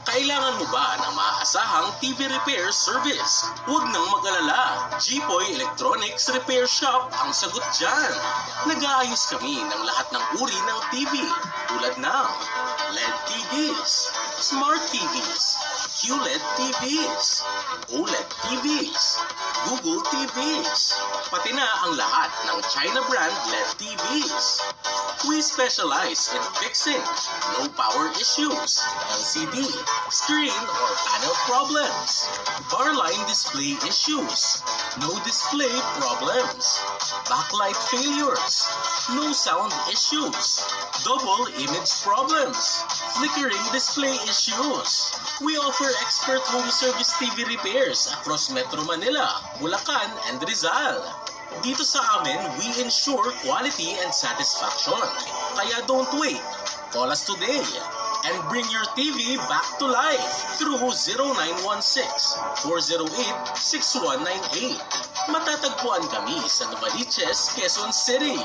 Kailangan mo ba ng maaasahang TV repair service? Huwag nang mag-alala. Jipoy Electronics Repair Shop ang sagot dyan. Nag-aayos kami ng lahat ng uri ng TV tulad ng LED TVs, Smart TVs, QLED TVs, OLED TVs, Google TVs, pati na ang lahat ng China brand LED TVs. We specialize in fixing low power issues, LCD, screen or panel problems, bar line display issues, no display problems, backlight failures, no sound issues, double image problems, flickering display issues. We offer expert home service TV repairs across Metro Manila, Bulacan, and Rizal. Dito sa amin, we ensure quality and satisfaction. Kaya don't wait. Call us today and bring your TV back to life through 0916-408-6198. Matatagpuan kami sa Novaliches, Quezon City.